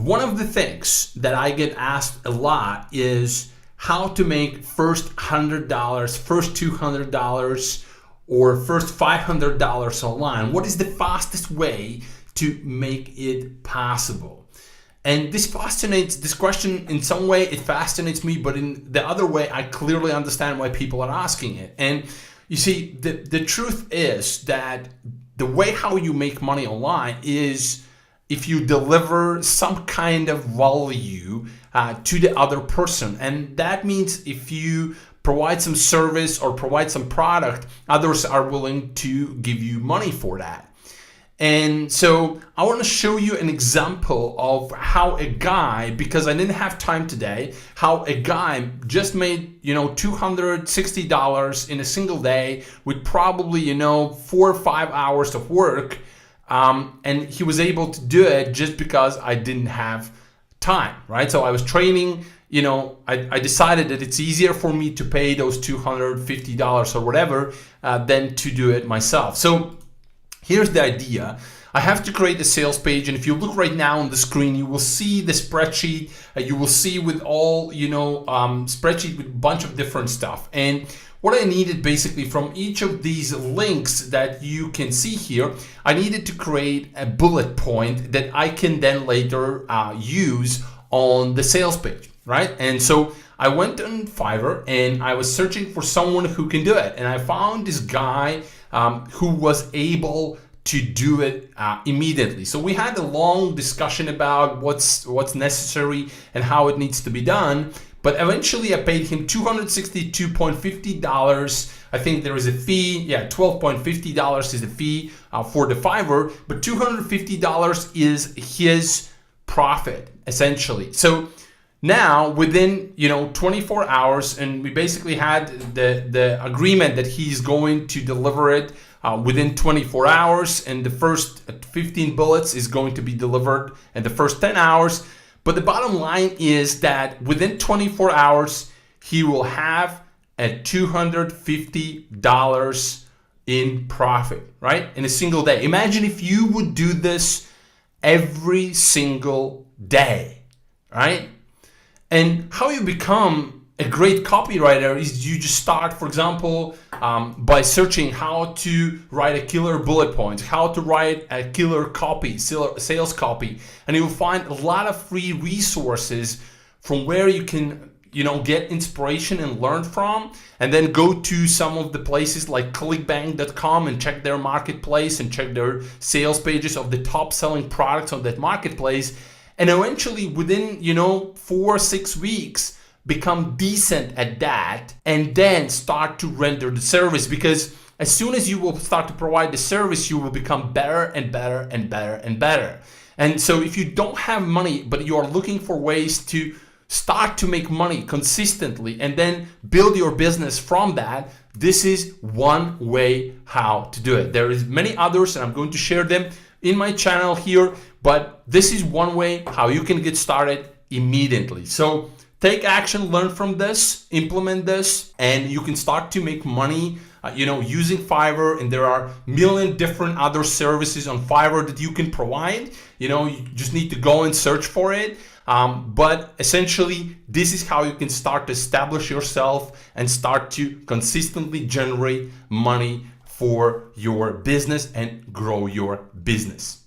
One of the things that I get asked a lot is how to make first $100, first $200, or first $500 online. What is the fastest way to make it possible? And this question in some way, it fascinates me, but in the other way, I clearly understand why people are asking it. And you see, the truth is that the way how you make money online is if you deliver some kind of value to the other person. And that means if you provide some service or provide some product, others are willing to give you money for that. And so I want to show you an example of how a guy, because I didn't have time today, how a guy just made, $260 in a single day with probably, 4 or 5 hours of work. And he was able to do it just because I didn't have time, right? So I was training, I decided that it's easier for me to pay those $250 or whatever than to do it myself. So here's the idea. I have to create a sales page, and if you look right now on the screen, you will see the spreadsheet. You will see with all, spreadsheet with a bunch of different stuff. And what I needed basically from each of these links that you can see here, I needed to create a bullet point that I can then later use on the sales page, right? And so I went on Fiverr and I was searching for someone who can do it. And I found this guy who was able to do it immediately. So we had a long discussion about what's necessary and how it needs to be done. But eventually I paid him $262.50. I think there is a fee. Yeah, $12.50 is the fee for the Fiverr, but $250 is his profit essentially. So now within 24 hours, and we basically had the agreement that he's going to deliver it within 24 hours, and the first 15 bullets is going to be delivered in the first 10 hours. But the bottom line is that within 24 hours, he will have a $250 in profit, right? In a single day. Imagine if you would do this every single day, right? And how you become a great copywriter is you just start, for example, by searching how to write a killer bullet point, how to write a killer copy, sales copy, and you'll find a lot of free resources from where you can, get inspiration and learn from, and then go to some of the places like clickbank.com and check their marketplace and check their sales pages of the top selling products on that marketplace, and eventually within, 4 or 6 weeks, become decent at that, and then start to render the service, because as soon as you will start to provide the service, you will become better and better and better and better. And so if you don't have money, but you are looking for ways to start to make money consistently and then build your business from that, this is one way how to do it. There is many others, and I'm going to share them in my channel here, but this is one way how you can get started immediately. So take action, learn from this, implement this, and you can start to make money, using Fiverr. And there are a million different other services on Fiverr that you can provide. You just need to go and search for it. But essentially, this is how you can start to establish yourself and start to consistently generate money for your business and grow your business.